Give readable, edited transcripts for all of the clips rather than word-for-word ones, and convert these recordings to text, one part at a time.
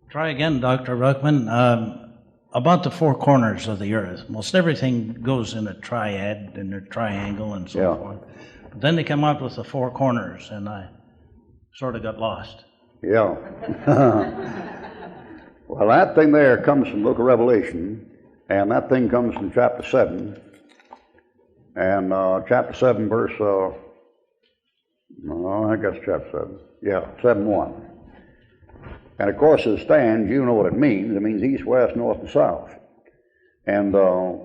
Try again, Dr. Ruckman. About the four corners of the earth. Most everything goes in a triad and a triangle and so forth. But then they come out with the four corners, and I sort of got lost. Yeah. Well, that thing there comes from the book of Revelation, and that thing comes from chapter 7. And chapter 7, verse, I guess chapter 7. Yeah, 7:1. And of course, as it stands, you know what it means. It means east, west, north, and south. And a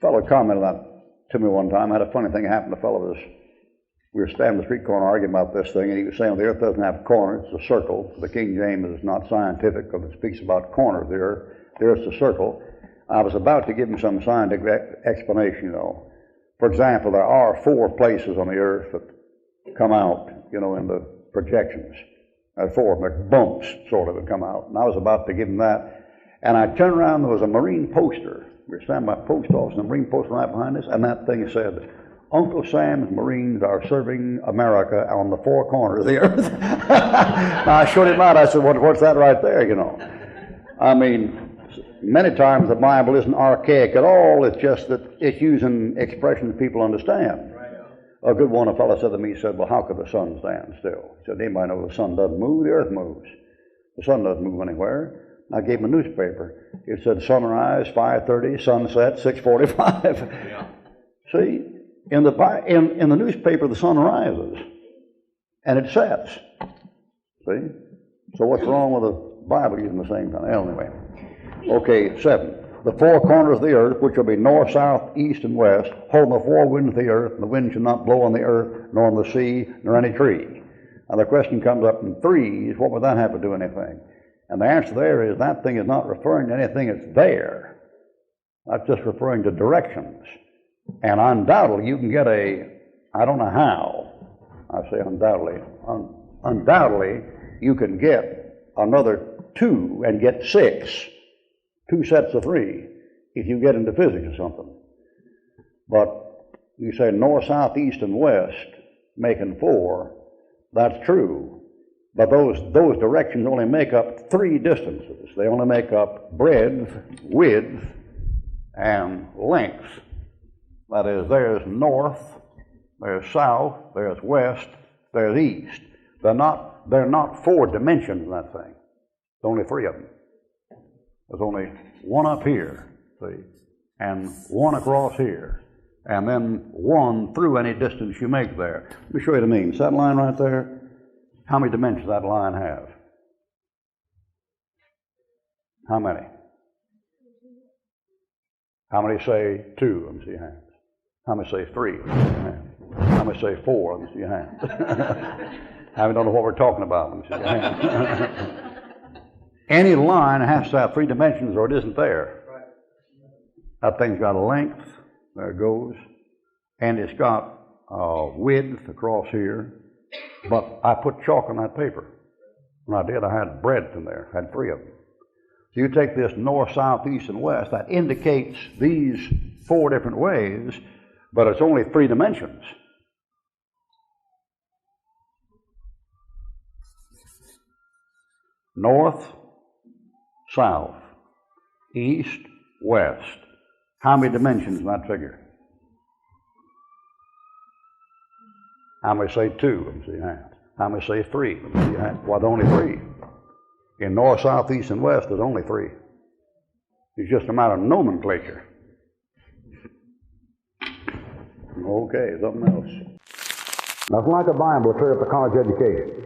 fellow commented that to me one time. I had a funny thing happen. A fellow we were standing in the street corner arguing about this thing, and he was saying the earth doesn't have corners, it's a circle. The King James is not scientific because it speaks about corners of the earth. The earth's a circle. I was about to give him some scientific explanation, you know. For example, there are four places on the earth that come out, you know, in the projections. There are four like bumps, sort of, that come out. And I was about to give him that. And I turned around, there was a Marine poster. We were standing by a post office, and a Marine poster right behind us, and that thing said, Uncle Sam's Marines are serving America on the four corners of the earth. Now, I showed him out. I said, what's that right there, you know? I mean, many times the Bible isn't archaic at all. It's just that it's using expressions people understand. A good one, a fellow said to me, he said, well, how could the sun stand still? He said, anybody know the sun doesn't move, the earth moves. The sun doesn't move anywhere. I gave him a newspaper. It said sunrise, 5:30, sunset, 6:45. Yeah. See, in the newspaper, the sun rises, and it sets. See? So what's wrong with the Bible using the same kind? Anyway. Okay, 7. The four corners of the earth, which will be north, south, east, and west, hold the four winds of the earth, and the wind shall not blow on the earth, nor on the sea, nor any tree. Now the question comes up in threes, what would that have to do with anything? And the answer there is that thing is not referring to anything that's there. That's just referring to directions. And undoubtedly you can get I don't know how, I say undoubtedly, undoubtedly you can get another 2 and get 6. 2 sets of 3 if you get into physics or something. But you say north, south, east, and west making 4, that's true. But those directions only make up 3 distances. They only make up breadth, width, and length. That is, there's north, there's south, there's west, there's east. They're not 4 dimensions in that thing. There's only 3 of them. There's only one up here, see, and one across here, and then one through any distance you make there. Let me show you what it means. That line right there, how many dimensions that line have? How many? How many say 2? Let me see your hands. How many say 3? Let me see your hands. How many say 4? Let me see your hands. How many don't know what we're talking about? Let me see your hands. Any line has to have 3 dimensions or it isn't there. That thing's got a length, there it goes, and it's got width across here, but I put chalk on that paper. When I did, I had breadth in there, I had 3 of them. So you take this north, south, east, and west, that indicates these 4 different ways, but it's only 3 dimensions. North, south, east, west. How many dimensions in that figure? How many say 2? Let me see your hand. How many say 3? Let me see your hand. Well, there's only 3. In north, south, east, and west, there's only 3. It's just a matter of nomenclature. Okay, something else. Nothing like a Bible to clear up a college education.